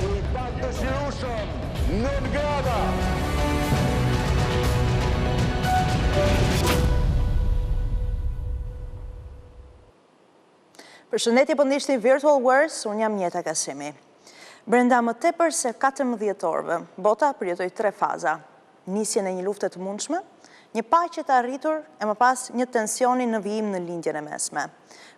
Rezultat dëshirueshëm, 9 grada. Përshëndetje po ndishti Virtual Wars, unë jam Njeta Kasimi. Brenda më tepër se 14 orëve, bota përjetoi 3 faza. Nisjen e një lufte të mundshme, një paqe të arritur e më pas një tensioni në vijim në lindjen e mesme.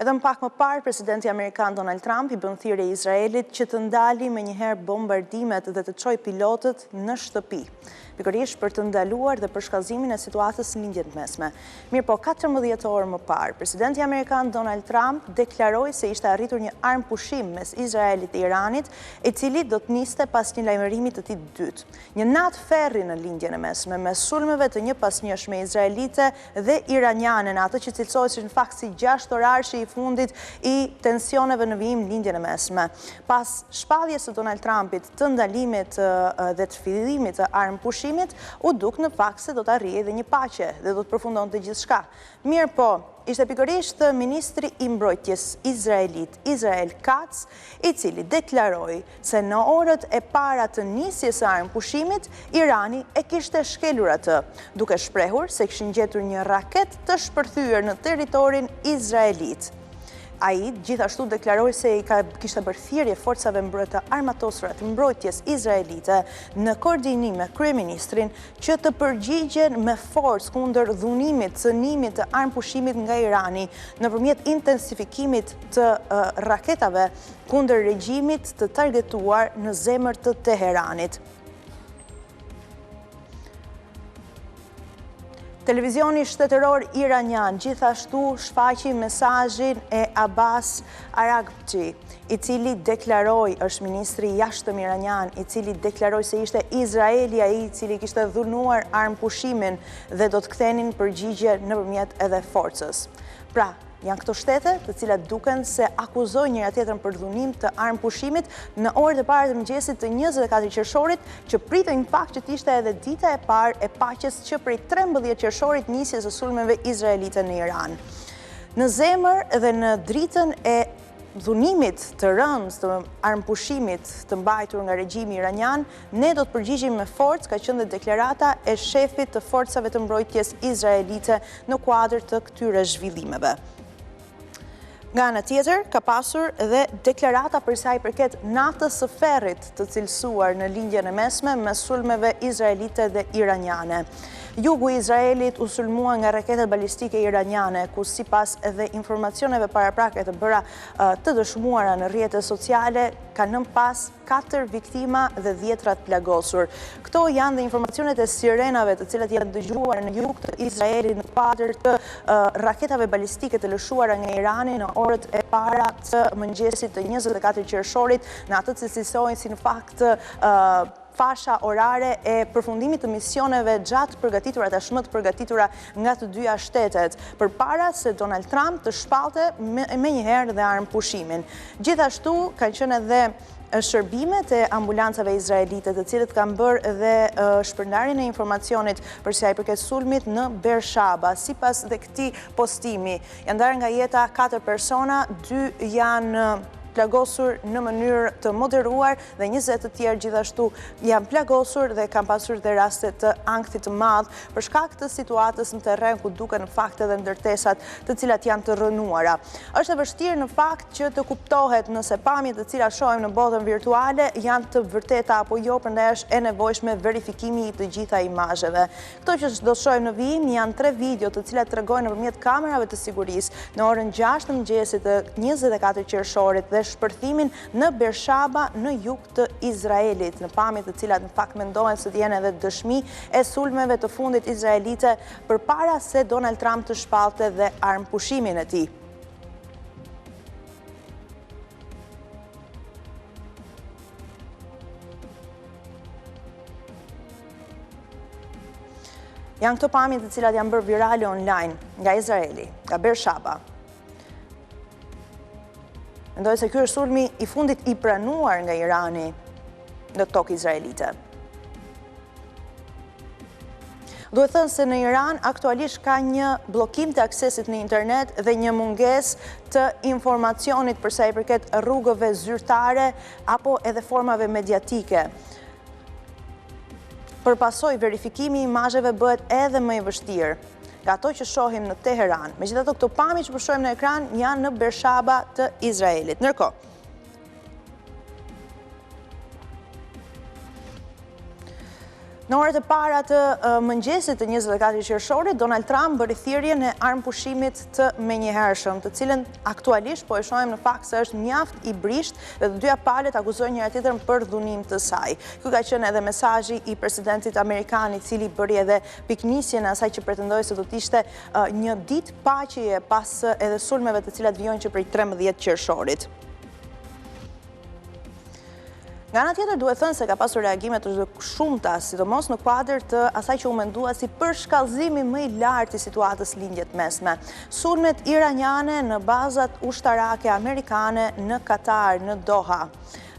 Edhe pak më parë, presidenti Amerikan Donald Trump i bën thirrje Izraelit që të ndali me njëherë bombardimet dhe të çojë pilotët në shtëpi, pikërisht për të ndaluar dhe për shkallëzimin e situatës në lindjen mesme. Mirë po, 14 orë më parë, presidenti Amerikan Donald Trump deklaroi se ishte arritur një armë pushim mes Izraelit dhe Iranit, i cili do të niste pas një lajmërimi të tij të dytë. Një natë ferri në lindjen e mesme, me sulmeve të njëpasnjëshme izraelite dhe iraniane, në atë që cilësohet në fakt si 6 orarësh i fundit i tensioneve në vijim lindjen e mesme. Pas shpalljes së Donald Trumpit të ndalimit dhe të fillimit të armë pushimit, u duk në fakt se do të arrijë edhe një paqe dhe do të përfundonte gjithçka. Mirë po, ishte pikërisht ministri i mbrojtjes izraelit, Israel Katz, i cili deklaroi se në orët e para të nisjes së armë pushimit, Irani e kishte shkelur atë, duke shprehur se kishin gjetur një raket të shpërthyer në territorin izraelit. Ai gjithashtu deklaroi se kishte bërë thirrje forcave armatosura të mbrojtjes izraelite në koordinim me kryeministrin që të përgjigjen me forcë kundër dhunimit, cënimit të armë pushimit nga Irani nëpërmjet intensifikimit të raketave kundër regjimit të targetuar në zemër të Teheranit. Televizioni shtetëror iranian gjithashtu shfaqi mesazhin e Abbas Araghchi, i cili deklaroi, është ministri i jashtëm iranian, i cili deklaroi se ishte Izraeli ai i cili kishte dhunuar armë pushimin dhe do të kthenin përgjigje nëpërmjet edhe forcës. Pra, janë këto shtete të cilat duken se akuzojnë njëra tjetrën për dhunim të armë pushimit në orët e para të mëngjesit të 24 qershorit, që pritej në fakt që të ishte edhe dita e parë e paqes që prej 13 qershorit nisjes së sulmeve izraelite në Iran. Në zemër dhe në dritën e dhunimit të rëndë të armë pushimit të mbajtur nga regjimi iranian, ne do të përgjigjemi me forcë, ka qenë deklarata e shefit të forcave të mbrojtjes izraelite në kuadër të këtyre zhvillimeve. Nga ana tjetër, ka pasur dhe deklarata për sa i përket natës së ferrit të cilësuar në lindjen e mesme me sulmeve izraelite dhe iraniane. Jugu i Izraelit u sulmua nga raketet balistike iraniane, ku sipas edhe informacioneve paraprake të bëra të dëshmuara në rrjetet sociale, ka nën pas 4 viktima dhe 10 plagosur. Këto janë dhe informacionet e sirenave të cilat janë dëgjuar në jug të Izraelit në kuadër të raketave balistike të lëshuara nga Irani në orët e para të mëngjesit të 24 qershorit, në atë që cilësohen si në fakt fasha orare e përfundimit të misioneve gjatë përgatitura tashmë të përgatitura nga të dyja shtetet, përpara se Donald Trump të shpallte menjëherë dhe armë pushimin. Gjithashtu kanë qenë edhe shërbimet e ambulancave izraelite, të cilët kanë bërë dhe shpërndarjen e informacionit për sa i përket sulmit në Beersheba. Sipas dhe këtij postimi, janë ndarë nga jeta 4 persona, 2 janë plagosur në mënyrë të moderuar dhe 20 të tjerë gjithashtu janë plagosur dhe kanë pasur dhe raste të ankthit të madh për shkak të situatës në terren ku duken në fakt edhe ndërtesat të cilat janë të rënuara. Është e vështirë në fakt që të kuptohet nëse pamjet të cilat shohim në botën virtuale janë të vërteta apo jo, prandaj është e nevojshme verifikimi i të gjitha imazheve. Këto që do të shohim në vijim janë 3 video të cilat tregojnë nëpërmjet kamerave të sigurisë në orën 6 të mëngjesit të 24 qershorit dhe shpërthimin në Beersheba në jug të Izraelit, në pamjet të cilat në fakt mendohen se janë edhe dëshmi e sulmeve të fundit izraelite përpara se Donald Trump të shpallte dhe armë pushimin e tij. Janë këto pamjet të cilat janë bërë virale online nga Izraeli, nga Beersheba. Mendoj se ky është sulmi i fundit i pranuar nga Irani në tokë izraelite. Duhet thënë se në Iran aktualisht ka një bllokim të aksesit në internet dhe një mungesë të informacionit përsa i përket rrugëve zyrtare apo edhe formave mediatike. Përpasoj, verifikimi i imazheve bëhet edhe më i vështirë nga ato që shohim në Teheran. Megjithatë, këto pamje që po shohim në ekran janë në Bershaba të Izraelit. Ndërkohë, në orët e para të mëngjesit të 24 qershorit, Donald Trump bëri thirrjen e armëpushimit të menjëhershëm, të cilën aktualisht po e shohim në fakt se është mjaft i brisht dhe të dyja palët akuzojnë njëra tjetrën për dhunim të saj. Ky ka qenë edhe mesazhi i presidentit amerikan, i cili bëri edhe piknisjen e asaj që pretendoi se do të ishte një ditë paqeje pas edhe sulmeve të cilat vijojnë që prej 13 qershorit. Nga ana tjetër duhet thënë se ka pasur reagime të shumta, sidomos në kuadër të asaj që u mendua si përshkallëzimi më i lartë i situatës lindjet mesme. Sulmet iraniane në bazat ushtarake amerikane në Katar, në Doha.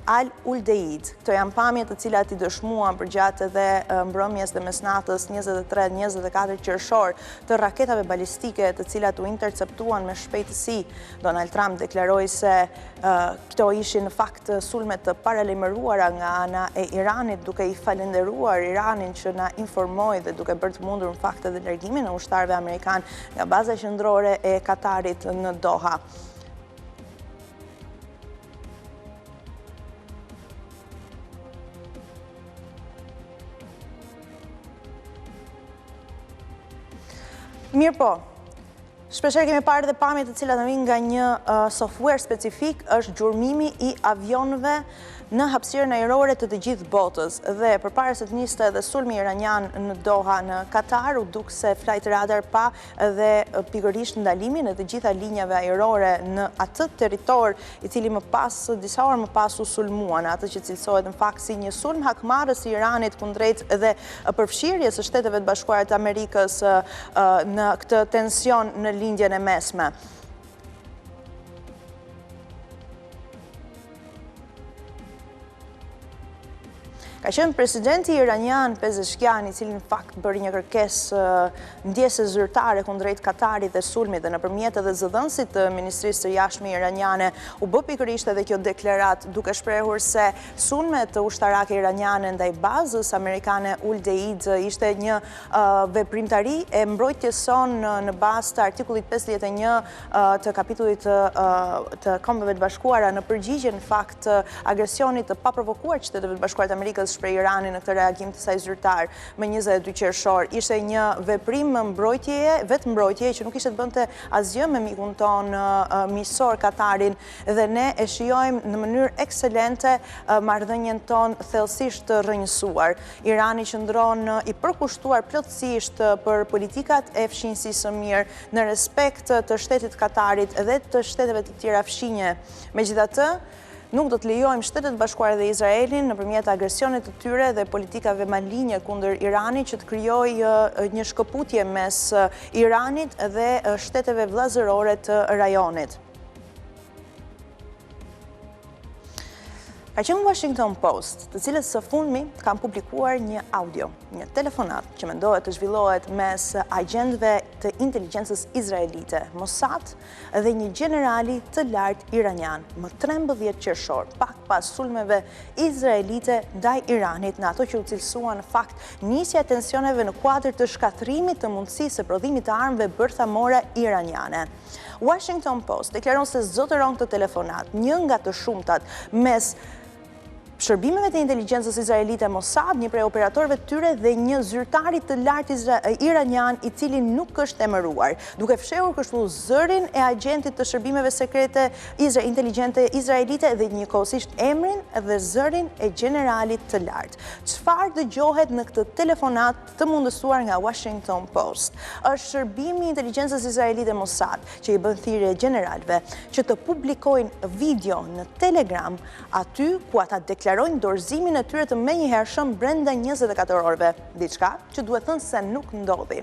Al Udeid. Këto janë pamje të cilat i dëshmuan përgjatë edhe mbrëmjes dhe mesnatës 23-24 qershor të raketave balistike të cilat u interceptuan me shpejtësi. Donald Trump deklaroi se këto ishin në fakt sulme të paralajmëruara nga ana e Iranit, duke i falenderuar Iranin që na informoi dhe duke bërë të mundur në fakt edhe largimin e ushtarëve amerikan nga baza qendrore e Katarit në Doha. Mirë po, shpeshherë kemi parë dhe pamje të cilat vijnë nga një software specifik, është gjurmimi i avionëve në hapësirën ajrore të gjithë botës. Dhe përpara se të niste edhe sulmi iranian në Doha në Katar, u duk se Flight Radar pa dhe pikërisht ndalimin e të gjitha linjave ajrore në atë territor i cili disa orë më pas u sulmuan, atë që cilësohet në fakt si një sulm hakmarrës i Iranit kundrejt dhe përfshirjes së Shteteve të Bashkuara të Amerikës në këtë tension në lindjen e mesme. Ka qenë presidenti iranian Pezeshkian, i cili në fakt bëri një kërkesë ndjesë zyrtare kundrejt Katarit dhe sulmit, dhe nëpërmjet edhe zëdhënësit të Ministrisë së Jashtme iraniane u bë pikërisht edhe kjo deklarat, duke shprehur se sulmet ushtarake iraniane ndaj bazës amerikane Udeid ishte një veprimtari e mbrojtjes son në bazë të artikullit 51 të kapitullit të Kombeve të Bashkuara në përgjigje në fakt agresionit të paprovokuar Shteteve të Bashkuara të Amerikës shprej Iranit në këtë reagim të saj zyrtar më 22 qershor. Ishte një veprim mbrojtjeje, vetë mbrojtjeje, që nuk ishte të bënte asgjë me mikun ton miqësor Katarin, dhe ne e shijojmë në mënyrë ekselente marrëdhënien ton thellësisht të rrënjësuar. Irani qëndron i përkushtuar plotësisht për politikat e fshinjësisë së mirë në respekt të shtetit Katarit dhe të shteteve të tjera fshinje. Megjithatë, nuk do të lejojmë Shtetet Bashkuara dhe Izraelin nëpërmjet agresionit të tyre dhe politikave malinje kundër Iranit që të krijojë një shkëputje mes Iranit dhe shteteve vllazërore të rajonit. Ka qenë Washington Post, të cilët së fundmi kanë publikuar një audio, një telefonat që mendohet të zhvillohet mes agjentëve të inteligjencës izraelite, Mossad, dhe një generali të lartë iranian, më 13 qershor, pak pas sulmeve izraelite ndaj Iranit, në ato që u cilësuan në fakt nisja e tensioneve në kuadër të shkatërimit të mundësisë së prodhimit të armëve bërthamore iraniane. Washington Post deklaron se zotëron këtë telefonat, një nga të shumtat mes shërbimeve të inteligjencës izraelite Mossad, një prej operatorëve të tyre dhe një zyrtari të lartë iranian i cili nuk është emëruar, duke fshehur kështu zërin e agentit të shërbimeve sekrete inteligjente izraelite dhe njëkohësisht emrin dhe zërin e generalit të lartë. Çfarë dëgjohet në këtë telefonat të mundësuar nga Washington Post? Është shërbimi i inteligjencës izraelite Mossad që i bën thirrje generalëve që të publikojnë video në Telegram aty ku ata deklarojnë dorëzimin e tyre të menjëhershëm brenda 24 orëve, diçka që duhet thënë se nuk ndodhi.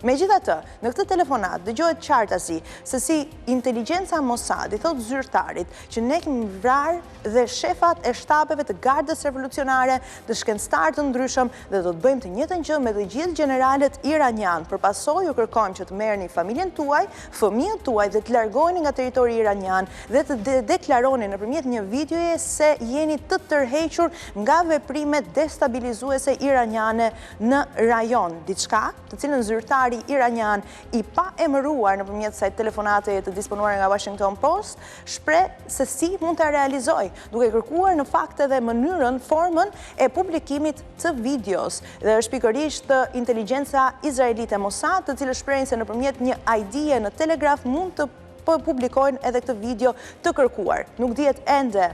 Megjithatë, në këtë telefonat dëgjohet qartasi se si inteligjenca Mossad i thot zyrtarit që ne kemi vrarë dhe shefat e shtapeve të Gardës Revolucionare, të shkencëtar të ndryshëm dhe do të bëjmë të njëjtën gjë me të gjithë generalet iranian. Përpasoj ju kërkojmë që të merrni familjen tuaj, fëmijët tuaj dhe të largoheni nga territori iranian dhe të deklaroni nëpërmjet një videoje se jeni të tërhequr nga veprimet destabilizuese iraniane në rajon. Diçka të cilën zyrtari iranian i pa emëruar nëpërmjet kësaj telefonate të disponuar nga Washington Post shpreh se si mund ta realizoj, duke kërkuar në fakt edhe mënyrën, formën e publikimit të videos. Dhe është pikërisht inteligjenca izraelite Mossad, të cilës shprehin se nëpërmjet një ID-je në Telegraf mund të publikojnë edhe këtë video të kërkuar. Nuk dihet ende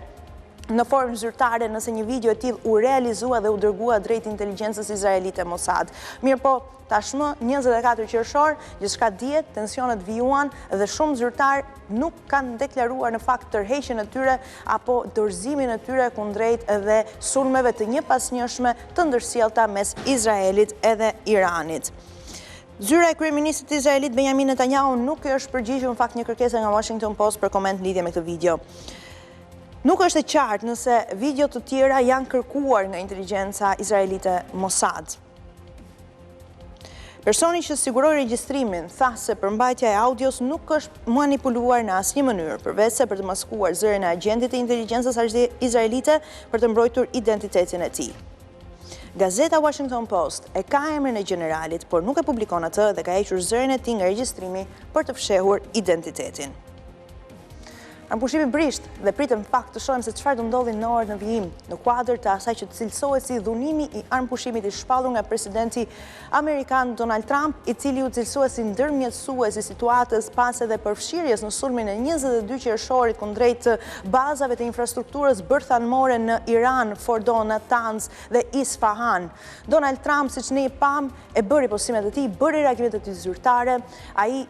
në formë zyrtare nëse një video e tillë u realizua dhe u dërgua drejt inteligjencës izraelite Mossad. Mirëpo, tashmë 24 qershor, gjithçka dihet, tensionet vijuan dhe shumë zyrtar nuk kanë deklaruar në fakt tërheqjen e tyre apo dorëzimin e tyre kundrejt edhe sulmeve të njëpasnjëshme të ndërsjellta mes Izraelit edhe Iranit. Zyra e kryeministit izraelit Benjamin Netanyahu nuk është përgjigjur në fakt një kërkesë nga Washington Post për koment në lidhje me këtë video. Nuk është e qartë nëse video të tjera janë kërkuar nga inteligjenca izraelite Mossad. Personi që siguroi regjistrimin tha se përmbajtja e audios nuk është manipuluar në asnjë mënyrë, përveç se për të maskuar zërin e agentit të inteligjencës izraelite për të mbrojtur identitetin e tij. Gazeta Washington Post e ka emrin e generalit, por nuk e publikon atë dhe ka hequr zërin e tij nga regjistrimi për të fshehur identitetin. Armpushimi brisht dhe pritëm fakt të shohim se çfarë do ndodhi në orët në vijim në kuadër të asaj që cilësohet si dhunimi i armpushimit i shpallur nga presidenti amerikan Donald Trump, i cili u cilësohet si ndërmjetësues i situatës pas edhe përfshirjes në sulmin e 22 qershorit kundrejt bazave të infrastrukturës bërthanore në Iran, Fordo, Natanz dhe Isfahan. Donald Trump, siç ne i pam, e bëri postimet e tij, bëri reagimet e tij zyrtare, ai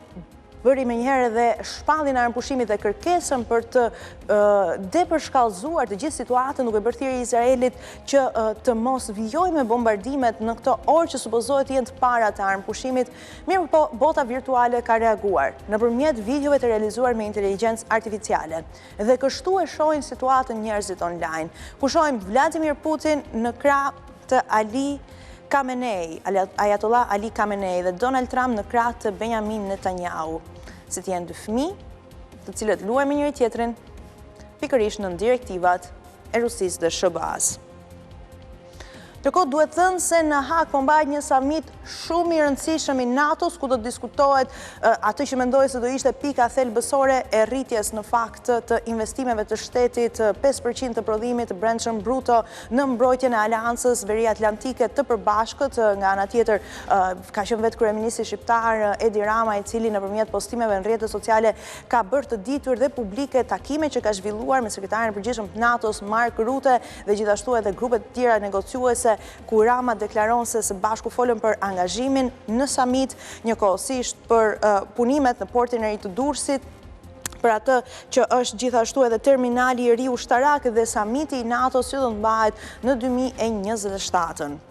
bëri me njëherë dhe shpallin e armpushimit dhe kërkesën për të depërshkallëzuar të gjithë situatën, duke bërë thirrje Izraelit që të mos vijojë me bombardimet në këto orë që supozohet jenë të para të armpushimit. Mirë po, bota virtuale ka reaguar nëpërmjet videove të realizuar me inteligjencë artificiale. Dhe kështu e shohin situatën njerëzit online, ku shohim Vladimir Putin në krah të Ali Khamenei, Ayatollah Ali Khamenei dhe Donald Trump në krah të Benjamin Netanyahu, si të jenë dy fëmijë të cilët luajnë me njëri tjetrin pikërisht në direktivat e Rusisë dhe SBA-s. Ndërkohë duhet thënë se në Hag po mbahet një summit shumë i rëndësishëm i NATO-s, ku do të diskutohet atë që mendoj se do ishte pika thelbësore e rritjes në fakt të investimeve të shtetit, 5% të prodhimit të brendshëm bruto në mbrojtjen e aleancës veriatlantike të përbashkët. Nga ana tjetër ka qenë vetë kryeministri shqiptar Edi Rama, i cili nëpërmjet postimeve në rrjetet sociale ka bërë të ditur dhe publike takime që ka zhvilluar me sekretarin e përgjithshëm të NATO-s Mark Rutte dhe gjithashtu edhe grupe të tjera negociuese, ku Rama deklaron se së bashku folën për angazhimin në summit, njëkohësisht për punimet në portin e ri të Durrësit, për atë që është gjithashtu edhe terminali i ri ushtarak dhe summiti i NATO-s që do të mbahet në 2027.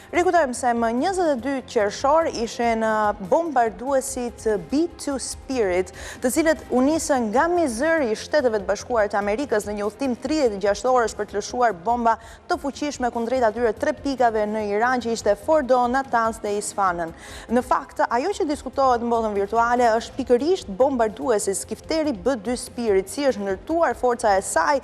Rikujtojmë se më 22 qershor ishin bombarduesit B-2 Spirit, të cilët u nisën nga Missouri i Shteteve të Bashkuara të Amerikës në një udhtim 36 orësh për të lëshuar bomba të fuqishme kundrejt atyre 3 pikave në Iran, që ishte Fordo, Natanz dhe Isfahan. Në fakt, ajo që diskutohet në botën virtuale është pikërisht bombarduesi skifteri B-2 Spirit, si është ndërtuar forca e saj,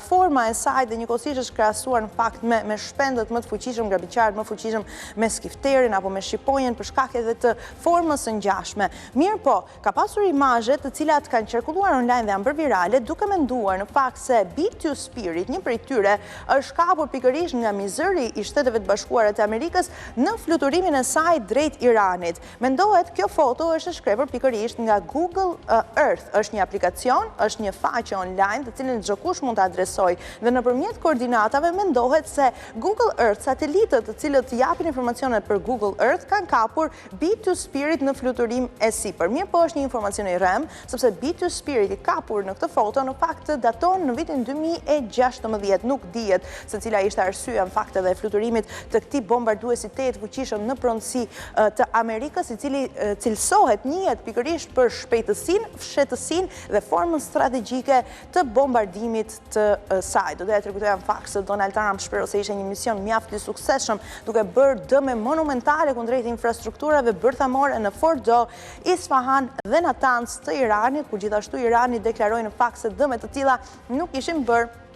forma e saj dhe njëkohësisht është krahasuar në fakt me shpendët më të fuqishëm, grabitqarët më fuqishëm me skifterin apo me shqiponjen për shkak edhe të formës së ngjashme. Mirë po, ka pasur imazhe të cilat kanë qarkulluar online dhe janë bërë virale, duke menduar në fakt se B-2 Spirit, një prej tyre, është kapur pikërisht nga Missouri i Shteteve të Bashkuara të Amerikës në fluturimin e saj drejt Iranit. Mendohet kjo foto është e shkrepur pikërisht nga Google Earth. Është një aplikacion, është një faqe online të cilën çdo kush mund ta adresojë dhe nëpërmjet koordinatave mendohet se Google Earth, satelitët të cilët japin informacione për Google Earth kanë kapur B2 Spirit në fluturim e sipër. Mirë po është një informacion i rem, sepse B2 Spirit i kapur në këtë foto në fakt daton në vitin 2016. Nuk dihet se cila ishte arsyeja në fakt edhe e fluturimit të këtij bombarduesi të fuqishëm në pronësi të Amerikës, i cili cilësohet njihet pikërisht për shpejtësinë, fshehtësinë dhe formën strategjike të bombardimit të saj. Do të tregoja në fakt se Donald Trump shpreh se ishte një mision mjaft i suksesshëm, duke bërë dëme monumentale kundrejt infrastrukturave bërthamore në Fordo, Isfahan dhe Natanz të Iranit, ku gjithashtu Irani deklaroi në fakt se dëme të tilla nuk ishin bërë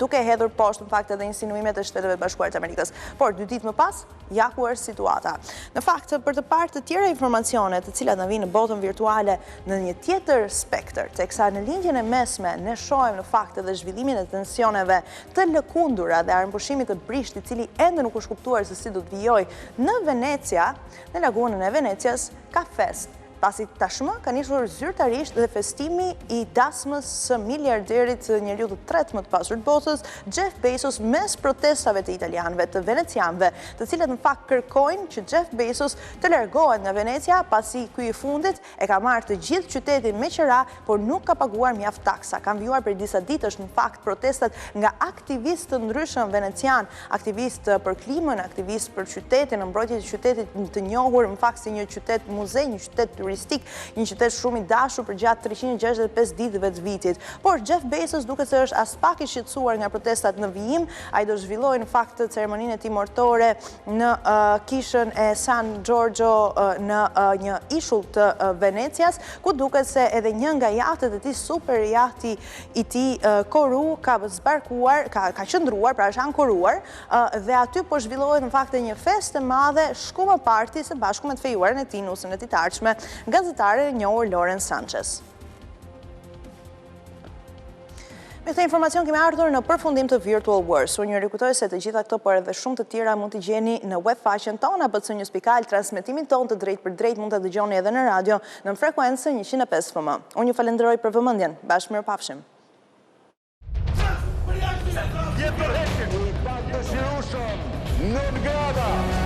duke hedhur poshtë në fakt edhe insinuimet e Shteteve të Bashkuara të Amerikës. Por 2 ditë më pas, ja ku është situata. Në fakt, për të parë të tjera informacione të cilat na vinë në botën virtuale në një tjetër spektër, teksa në linjën e mesme ne shohim në fakt edhe zhvillimin e tensioneve të lëkundura dhe armëpushimit të brisht, i cili ende nuk është kuptuar se si do të vijojë në Venecia, në lagunën e Venecias, ka fest. Pasi tashmë ka nisur zyrtarisht dhe festimi i dasmës së miliarderit njeriu të tretë më të pasur të botës, Jeff Bezos, mes protestave të italianëve, të venecianëve, të cilët në fakt kërkojnë që Jeff Bezos të largohet nga Venecia, pasi ky i fundit e ka marrë të gjithë qytetin me qira, por nuk ka paguar mjaft taksa. Kanë vjuar për disa ditësh në fakt protestat nga aktivistë të ndryshëm venecian, aktivistë për klimën, aktivistë për qytetin, mbrojtje të qytetit të njohur në fakt si një qytet muze, një qytet turistik, një qytet shumë i dashur për gjatë 365 ditëve të vitit. Por Jeff Bezos duket se është as pak i shqetësuar nga protestat në vijim. Ai do zhvillojë në fakt ceremoninë e tij mortore në kishën e San Giorgio në një ishull të Venecias, ku duket se edhe një nga jahtet e tij, super jahti i tij Koru, ka zbarkuar, ka qëndruar, pra është ankoruar, dhe aty po zhvillohet në fakt një festë e madhe, shkuma party së bashku me të fejuarën e tij nusën e tij të ardhshme, gazetare e njohur Lauren Sanchez. Me këtë informacion kemi ardhur në përfundim të Virtual Wars. Unë ju rikujtoj se të gjitha këto por edhe shumë të tjera mund t'i gjeni në webfaqen tonë abc.news.al. Transmetimin tonë të drejt për drejt mund të dëgjoni edhe në radio në frekuencën 105 FM. Unë ju falenderoj për vëmendjen. Bashkë mirupafshim. Je përhequr. I pak dëshirueshëm, Nën Grada.